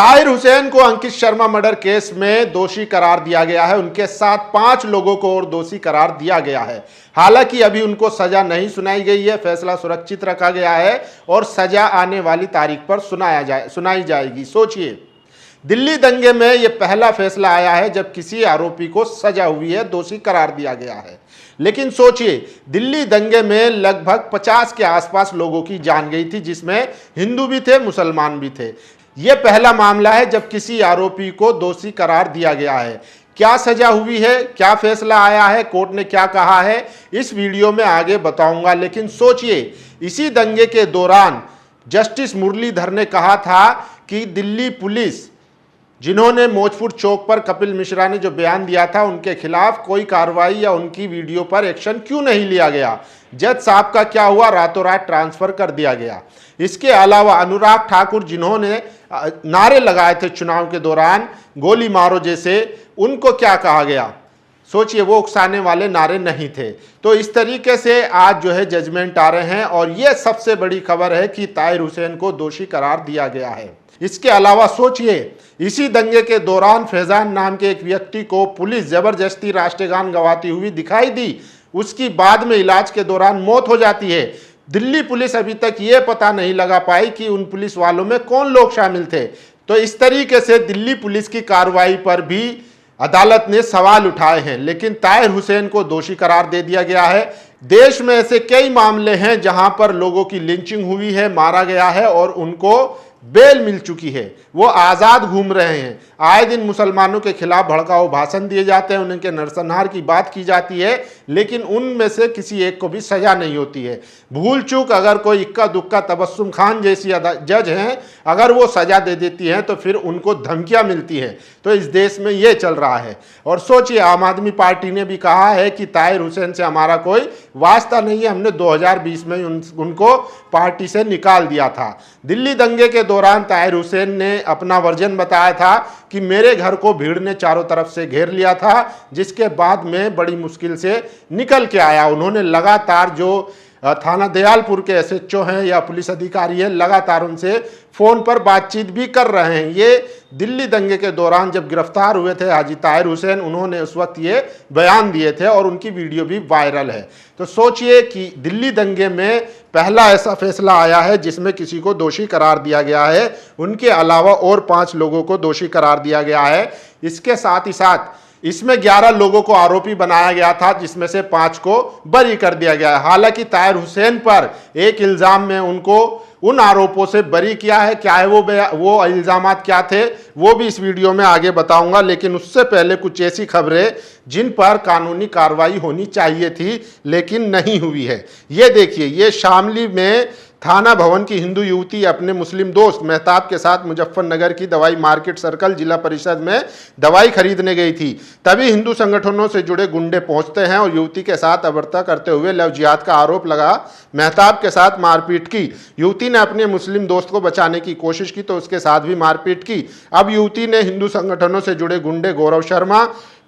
ताहिर हुसैन को Ankit Sharma murder case में दोषी करार दिया गया है। उनके साथ 5 लोगों को और दोषी करार दिया गया है। हालांकि अभी उनको सजा नहीं सुनाई गई है, फैसला सुरक्षित रखा गया है और सजा आने वाली तारीख पर सुनाई जाएगी। सोचिए, दिल्ली दंगे में यह पहला फैसला आया है जब किसी आरोपी को सजा हुई है, दोषी करार दिया गया है। लेकिन सोचिए, दिल्ली दंगे में लगभग 50 के आसपास लोगों की जान गई थी, जिसमें हिंदू भी थे, मुसलमान भी थे। यह पहला मामला है जब किसी आरोपी को दोषी करार दिया गया है। क्या सजा हुई है, क्या फैसला आया है, कोर्ट ने क्या कहा है, इस वीडियो में आगे बताऊंगा। लेकिन सोचिए, इसी दंगे के दौरान जस्टिस मुरलीधर ने कहा था कि दिल्ली पुलिस, जिन्होंने मौजपुर चौक पर कपिल मिश्रा ने जो बयान दिया था, उनके खिलाफ कोई कार्रवाई या उनकी वीडियो पर एक्शन क्यों नहीं लिया गया। जज साहब का क्या हुआ, रातों रात ट्रांसफर कर दिया गया। इसके अलावा अनुराग ठाकुर, जिन्होंने नारे लगाए थे चुनाव के दौरान, गोली मारो जैसे, उनको क्या कहा गया। सोचिए, वो उकसाने वाले नारे नहीं थे। तो इस तरीके से आज जो है जजमेंट आ रहे हैं और ये सबसे बड़ी खबर है कि ताहिर हुसैन को दोषी करार दिया गया है। इसके अलावा सोचिए, इसी दंगे के दौरान फैजान नाम के एक व्यक्ति को पुलिस जबरदस्ती राष्ट्रगान गवाती हुई दिखाई दी। उसकी बाद में इलाज के दौरान मौत हो जाती है। दिल्ली पुलिस अभी तक ये पता नहीं लगा पाई कि उन पुलिस वालों में कौन लोग शामिल थे। तो इस तरीके से दिल्ली पुलिस की कार्रवाई पर भी अदालत ने सवाल उठाए हैं। लेकिन ताहिर हुसैन को दोषी करार दे दिया गया है। देश में ऐसे कई मामले हैं जहां पर लोगों की लिंचिंग हुई है, मारा गया है और उनको बेल मिल चुकी है, वो आज़ाद घूम रहे हैं। आए दिन मुसलमानों के खिलाफ भड़काऊ भाषण दिए जाते हैं, उनके नरसंहार की बात की जाती है, लेकिन उनमें से किसी एक को भी सजा नहीं होती है। भूल चूक अगर कोई इक्का दुक्का तबस्सुम खान जैसी जज हैं, अगर वो सजा दे देती हैं तो फिर उनको धमकियां मिलती हैं। तो इस देश में ये चल रहा है। और सोचिए, आम आदमी पार्टी ने भी कहा है कि ताहिर हुसैन से हमारा कोई वास्ता नहीं है, हमने 2020 में उनको पार्टी से निकाल दिया था। दिल्ली दंगे के दौरान ताहिर हुसैन ने अपना वर्जन बताया था कि मेरे घर को भीड़ ने चारों तरफ से घेर लिया था, जिसके बाद में बड़ी मुश्किल से निकल के आया। उन्होंने लगातार जो थाना दयालपुर के एसएचओ हैं या पुलिस अधिकारी हैं, लगातार उनसे फ़ोन पर बातचीत भी कर रहे हैं। ये दिल्ली दंगे के दौरान जब गिरफ्तार हुए थे हाजी ताहिर हुसैन, उन्होंने उस वक्त ये बयान दिए थे और उनकी वीडियो भी वायरल है। तो सोचिए कि दिल्ली दंगे में पहला ऐसा फैसला आया है जिसमें किसी को दोषी करार दिया गया है। उनके अलावा और 5 लोगों को दोषी करार दिया गया है। इसके साथ ही साथ इसमें 11 लोगों को आरोपी बनाया गया था, जिसमें से 5 को बरी कर दिया गया है। हालांकि ताहिर हुसैन पर एक इल्ज़ाम में उनको उन आरोपों से बरी किया है। क्या है वो इल्ज़ामात क्या थे, वो भी इस वीडियो में आगे बताऊंगा। लेकिन उससे पहले कुछ ऐसी खबरें जिन पर कानूनी कार्रवाई होनी चाहिए थी लेकिन नहीं हुई है। ये देखिए, ये शामली में थाना भवन की हिंदू युवती अपने मुस्लिम दोस्त मेहताब के साथ मुजफ्फरनगर की दवाई मार्केट सर्कल जिला परिषद में दवाई खरीदने गई थी। तभी हिंदू संगठनों से जुड़े गुंडे पहुंचते हैं और युवती के साथ अभद्रता करते हुए लव जिहाद का आरोप लगा मेहताब के साथ मारपीट की। युवती ने अपने मुस्लिम दोस्त को बचाने की कोशिश की तो उसके साथ भी मारपीट की। अब युवती ने हिंदू संगठनों से जुड़े गुंडे गौरव शर्मा,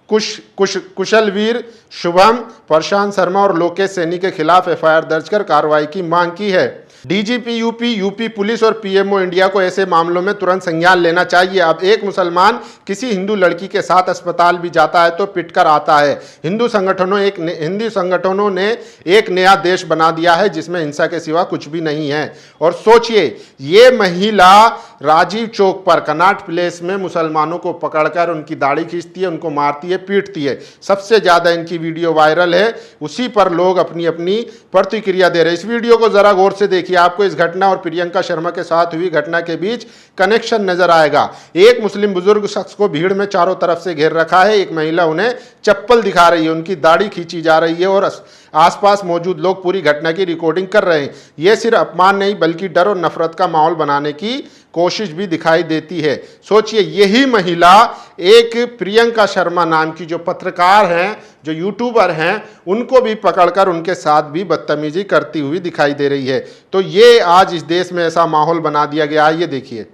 कुशलवीर, शुभम, प्रशांत शर्मा और लोकेश सैनी के खिलाफ एफआईआर दर्ज कर कार्रवाई की मांग की है। डीजीपी यूपी पुलिस और पीएमओ इंडिया को ऐसे मामलों में तुरंत संज्ञान लेना चाहिए। अब एक मुसलमान किसी हिंदू लड़की के साथ अस्पताल भी जाता है तो पिटकर आता है। हिंदू संगठनों ने एक नया देश बना दिया है जिसमें हिंसा के सिवा कुछ भी नहीं है। और सोचिए, ये महिला राजीव चौक पर कनॉट प्लेस में मुसलमानों को पकड़कर उनकी दाढ़ी खींचती है, उनको मारती है, पीटती है। सबसे ज्यादा इनकी वीडियो वायरल है, उसी पर लोग अपनी अपनी प्रतिक्रिया दे रहे हैं। इस वीडियो को जरा गौर से देखिए, आपको इस घटना और प्रियंका शर्मा के साथ हुई घटना के बीच कनेक्शन नजर आएगा। एक मुस्लिम बुजुर्ग शख्स को भीड़ में चारों तरफ से घेर रखा है। एक महिला उन्हें चप्पल दिखा रही है, उनकी दाढ़ी खींची जा रही है और आसपास मौजूद लोग पूरी घटना की रिकॉर्डिंग कर रहे हैं। यह सिर्फ अपमान नहीं बल्कि डर और नफरत का माहौल बनाने की कोशिश भी दिखाई देती है। सोचिए, यही महिला एक प्रियंका शर्मा नाम की जो पत्रकार हैं, जो यूट्यूबर हैं, उनको भी पकड़कर उनके साथ भी बदतमीजी करती हुई दिखाई दे रही है। तो ये आज इस देश में ऐसा माहौल बना दिया गया है। ये देखिए,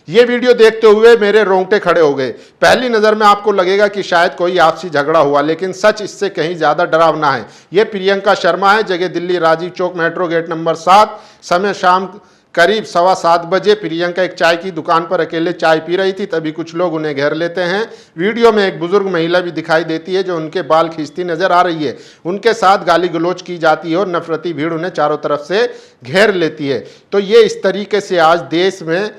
ये वीडियो देखते हुए मेरे रोंगटे खड़े हो गए। पहली नज़र में आपको लगेगा कि शायद कोई आपसी झगड़ा हुआ, लेकिन सच इससे कहीं ज़्यादा डरावना है। ये प्रियंका शर्मा है, जगह Delhi Rajiv Chowk, metro gate number 7, समय शाम करीब 7:15 बजे प्रियंका एक चाय की दुकान पर अकेले चाय पी रही थी, तभी कुछ लोग उन्हें घेर लेते हैं। वीडियो में एक बुजुर्ग महिला भी दिखाई देती है जो उनके बाल खींचती नजर आ रही है। उनके साथ गाली गलौज की जाती है और नफरती भीड़ उन्हें चारों तरफ से घेर लेती है। तो ये इस तरीके से आज देश में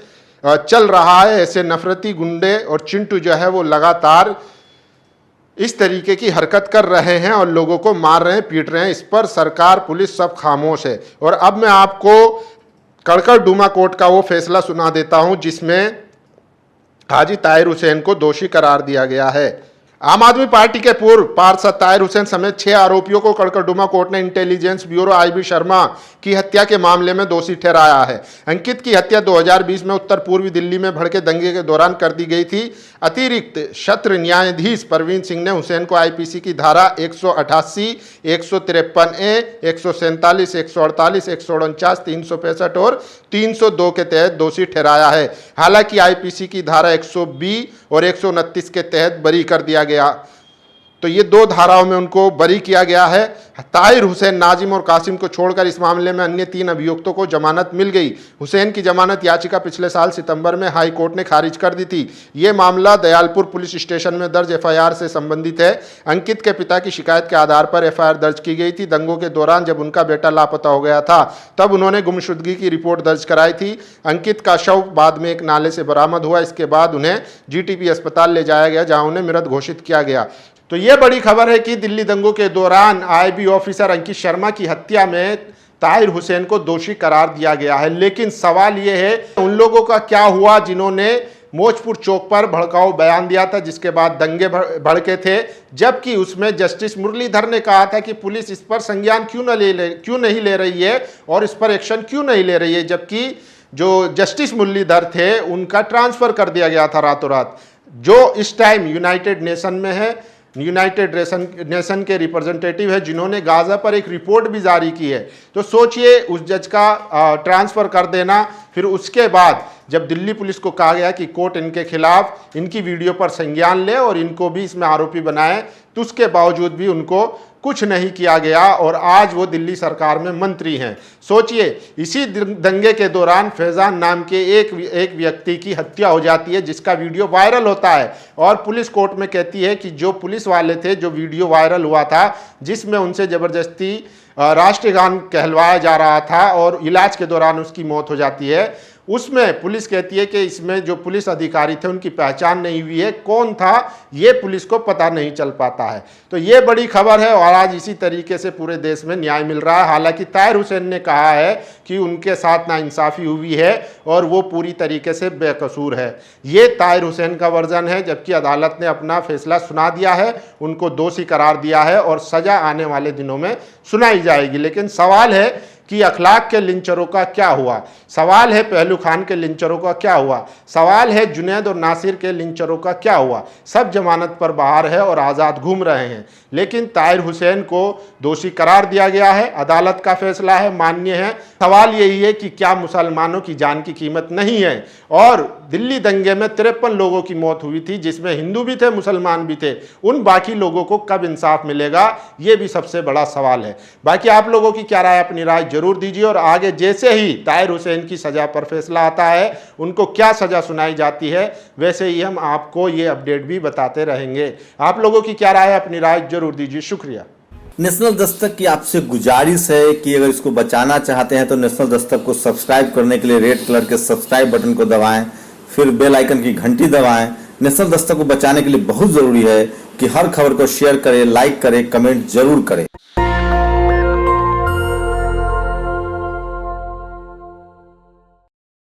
चल रहा है। ऐसे नफरती गुंडे और चिंटू जो है वो लगातार इस तरीके की हरकत कर रहे हैं और लोगों को मार रहे हैं, पीट रहे हैं। इस पर सरकार, पुलिस सब खामोश है। और अब मैं आपको कड़कड़डूमा कोर्ट का वो फैसला सुना देता हूं जिसमें हाजी ताहिर हुसैन को दोषी करार दिया गया है। आम आदमी पार्टी के पूर्व पार्षद ताहिर हुसैन समेत 6 आरोपियों को कड़कड़डूमा कोर्ट ने इंटेलिजेंस ब्यूरो IB शर्मा की हत्या के मामले में दोषी ठहराया है। अंकित की हत्या 2020 में उत्तर पूर्वी दिल्ली में भड़के दंगे के दौरान कर दी गई थी। अतिरिक्त सत्र न्यायाधीश परवीन सिंह ने हुसैन को IPC की धारा 188, 153A, 147, 148, 149, 365 और 302 के तहत दोषी ठहराया है। हालांकि IPC की धारा 120 और 129 के तहत बरी कर दिया गया। तो ये 2 धाराओं में उनको बरी किया गया है। ताहिर हुसैन, नाजिम और कासिम को छोड़कर इस मामले में अन्य 3 अभियुक्तों को जमानत मिल गई। हुसैन की जमानत याचिका पिछले साल सितंबर में हाई कोर्ट ने खारिज कर दी थी। ये मामला दयालपुर पुलिस स्टेशन में दर्ज FIR से संबंधित है। अंकित के पिता की शिकायत के आधार पर FIR दर्ज की गई थी। दंगों के दौरान जब उनका बेटा लापता हो गया था तब उन्होंने गुमशुदगी की रिपोर्ट दर्ज कराई थी। अंकित का शव बाद में एक नाले से बरामद हुआ। इसके बाद उन्हें GTP अस्पताल ले जाया गया जहां उन्हें मृत घोषित किया गया। तो ये बड़ी खबर है कि दिल्ली दंगों के दौरान IB ऑफिसर अंकित शर्मा की हत्या में ताहिर हुसैन को दोषी करार दिया गया है। लेकिन सवाल ये है उन लोगों का क्या हुआ जिन्होंने मौजपुर चौक पर भड़काऊ बयान दिया था जिसके बाद दंगे भड़के थे, जबकि उसमें जस्टिस मुरलीधर ने कहा था कि पुलिस इस पर संज्ञान क्यों नहीं ले रही है और इस पर एक्शन क्यों नहीं ले रही है, जबकि जो जस्टिस मुरलीधर थे उनका ट्रांसफर कर दिया गया था रातों रात, जो इस टाइम यूनाइटेड नेशन में है, यूनाइटेड नेशन के रिप्रेजेंटेटिव है, जिन्होंने गाजा पर एक रिपोर्ट भी जारी की है। तो सोचिए उस जज का ट्रांसफ़र कर देना, फिर उसके बाद जब दिल्ली पुलिस को कहा गया कि कोर्ट इनके खिलाफ इनकी वीडियो पर संज्ञान ले और इनको भी इसमें आरोपी बनाए, तो उसके बावजूद भी उनको कुछ नहीं किया गया और आज वो दिल्ली सरकार में मंत्री हैं। सोचिए इसी दंगे के दौरान फैजान नाम के एक व्यक्ति की हत्या हो जाती है जिसका वीडियो वायरल होता है और पुलिस कोर्ट में कहती है कि जो पुलिस वाले थे, जो वीडियो वायरल हुआ था जिसमें उनसे ज़बरदस्ती राष्ट्रगान कहलवाया जा रहा था और इलाज के दौरान उसकी मौत हो जाती है, उसमें पुलिस कहती है कि इसमें जो पुलिस अधिकारी थे उनकी पहचान नहीं हुई है, कौन था ये पुलिस को पता नहीं चल पाता है। तो ये बड़ी खबर है और आज इसी तरीके से पूरे देश में न्याय मिल रहा है। हालांकि ताहिर हुसैन ने कहा है कि उनके साथ नाइंसाफ़ी हुई है और वो पूरी तरीके से बेकसूर है। ये ताहिर हुसैन का वर्जन है, जबकि अदालत ने अपना फैसला सुना दिया है, उनको दोषी करार दिया है और सज़ा आने वाले दिनों में सुनाई जाएगी। लेकिन सवाल है कि अखलाक के लिंचरों का क्या हुआ, सवाल है पहलू खान के लिंचरों का क्या हुआ, सवाल है जुनैद और नासिर के लिंचरों का क्या हुआ। सब जमानत पर बाहर है और आज़ाद घूम रहे हैं, लेकिन ताहिर हुसैन को दोषी करार दिया गया है। अदालत का फैसला है, मान्य है। सवाल यही है कि क्या मुसलमानों की जान की कीमत नहीं है। और दिल्ली दंगे में 53 लोगों की मौत हुई थी जिसमें हिंदू भी थे, मुसलमान भी थे, उन बाकी लोगों को कब इंसाफ मिलेगा, ये भी सबसे बड़ा सवाल है। बाकी आप लोगों की क्या राय, अपनी राय जरूर दीजिए और आगे जैसे ही ताहिर हुसैन की सज़ा पर फैसला आता है, उनको क्या सज़ा सुनाई जाती है, वैसे ही हम आपको ये अपडेट भी बताते रहेंगे। आप लोगों की क्या राय है, अपनी राय जरूर दीजिए। शुक्रिया। नेशनल दस्तक की आपसे गुजारिश है कि अगर इसको बचाना चाहते हैं तो नेशनल दस्तक को सब्सक्राइब करने के लिए रेड कलर के सब्सक्राइब बटन को दबाएं, फिर बेल आइकन की घंटी दबाएं। नेशनल दस्तक को बचाने के लिए बहुत जरूरी है कि हर खबर को शेयर करें, लाइक करें, कमेंट जरूर करें।